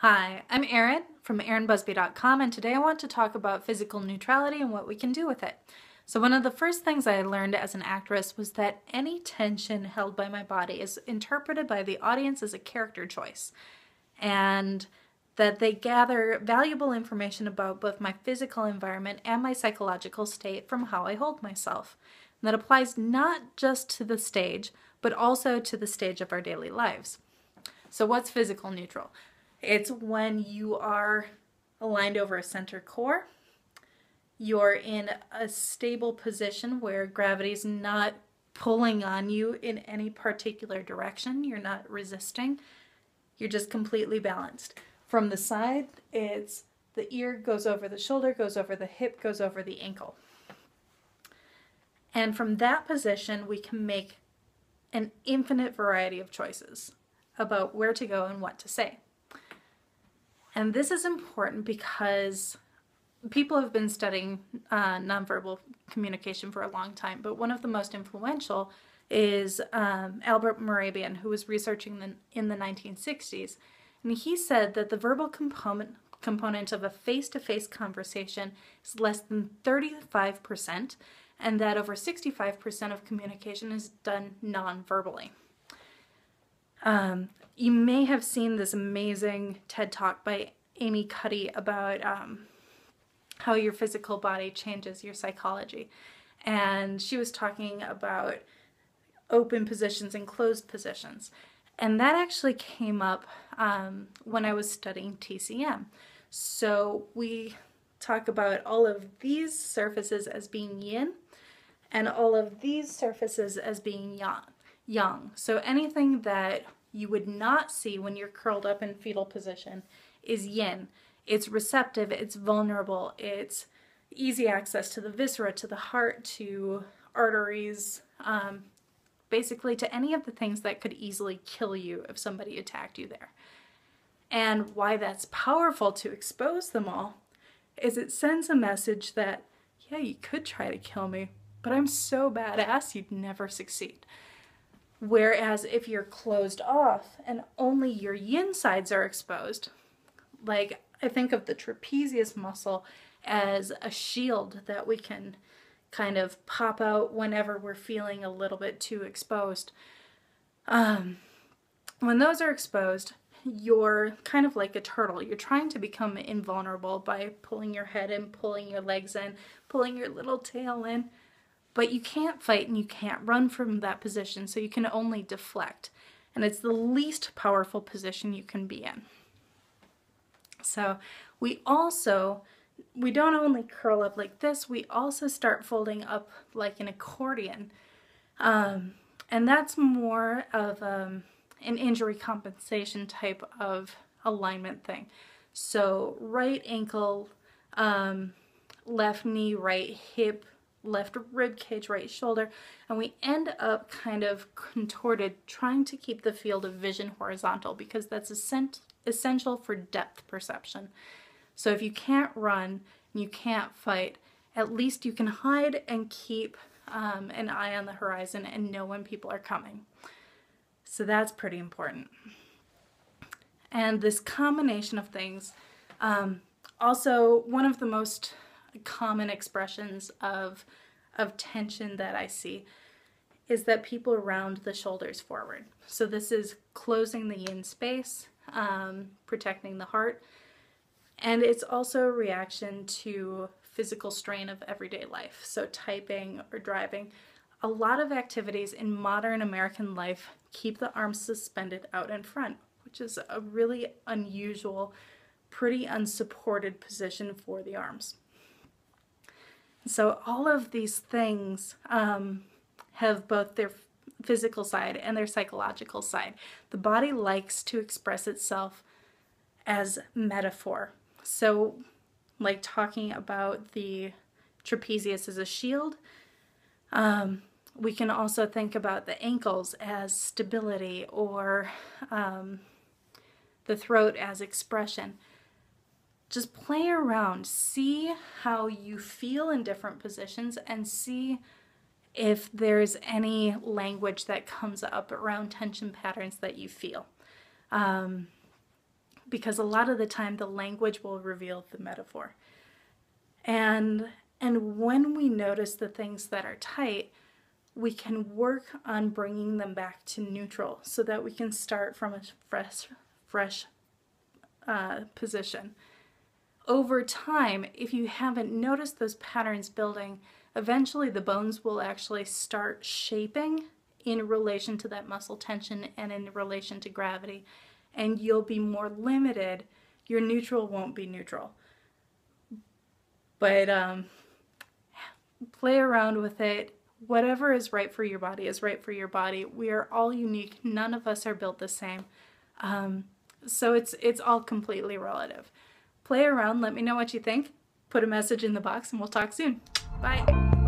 Hi, I'm Erin from erinbusby.com, and today I want to talk about physical neutrality and what we can do with it. So one of the first things I learned as an actress was that any tension held by my body is interpreted by the audience as a character choice, and that they gather valuable information about both my physical environment and my psychological state from how I hold myself. And that applies not just to the stage, but also to the stage of our daily lives. So what's physical neutral? It's when you are aligned over a center core, you're in a stable position where gravity's not pulling on you in any particular direction, you're not resisting, you're just completely balanced. From the side, it's the ear goes over the shoulder, goes over the hip, goes over the ankle. And from that position, we can make an infinite variety of choices about where to go and what to say. And this is important because people have been studying nonverbal communication for a long time, but one of the most influential is Albert Mehrabian, who was researching in the 1960s. And he said that the verbal component of a face-to-face conversation is less than 35%, and that over 65% of communication is done non-verbally. You may have seen this amazing TED Talk by Amy Cuddy about how your physical body changes your psychology. And she was talking about open positions and closed positions. And that actually came up when I was studying TCM. So we talk about all of these surfaces as being yin and all of these surfaces as being yang. So anything that you would not see when you're curled up in fetal position is yin. It's receptive, it's vulnerable, it's easy access to the viscera, to the heart, to arteries, basically to any of the things that could easily kill you if somebody attacked you there. And why that's powerful to expose them all is it sends a message that, yeah, you could try to kill me, but I'm so badass you'd never succeed. Whereas if you're closed off and only your yin sides are exposed, like I think of the trapezius muscle as a shield that we can kind of pop out whenever we're feeling a little bit too exposed. When those are exposed, you're kind of like a turtle. You're trying to become invulnerable by pulling your head in, pulling your legs in, pulling your little tail in. But you can't fight and you can't run from that position, so you can only deflect. And it's the least powerful position you can be in. So we don't only curl up like this, we also start folding up like an accordion. And that's more of an injury compensation type of alignment thing. So right ankle, left knee, right hip, left rib cage, right shoulder, and we end up kind of contorted trying to keep the field of vision horizontal because that's essential for depth perception. So if you can't run and you can't fight, at least you can hide and keep an eye on the horizon and know when people are coming. So that's pretty important. And this combination of things, also one of the most common expressions of tension that I see is that people round the shoulders forward. So this is closing the yin space, protecting the heart, and it's also a reaction to physical strain of everyday life. So typing or driving. A lot of activities in modern American life keep the arms suspended out in front, which is a really unusual, pretty unsupported position for the arms. So all of these things have both their physical side and their psychological side. The body likes to express itself as metaphor. So like talking about the trapezius as a shield, we can also think about the ankles as stability or the throat as expression. Just play around, see how you feel in different positions and see if there's any language that comes up around tension patterns that you feel. because a lot of the time the language will reveal the metaphor. And when we notice the things that are tight, we can work on bringing them back to neutral so that we can start from a fresh position. Over time, if you haven't noticed those patterns building, eventually the bones will actually start shaping in relation to that muscle tension and in relation to gravity, and you'll be more limited. Your neutral won't be neutral. But play around with it. Whatever is right for your body is right for your body. We are all unique. None of us are built the same. So it's all completely relative. Play around. Let me know what you think. Put a message in the box and we'll talk soon. Bye.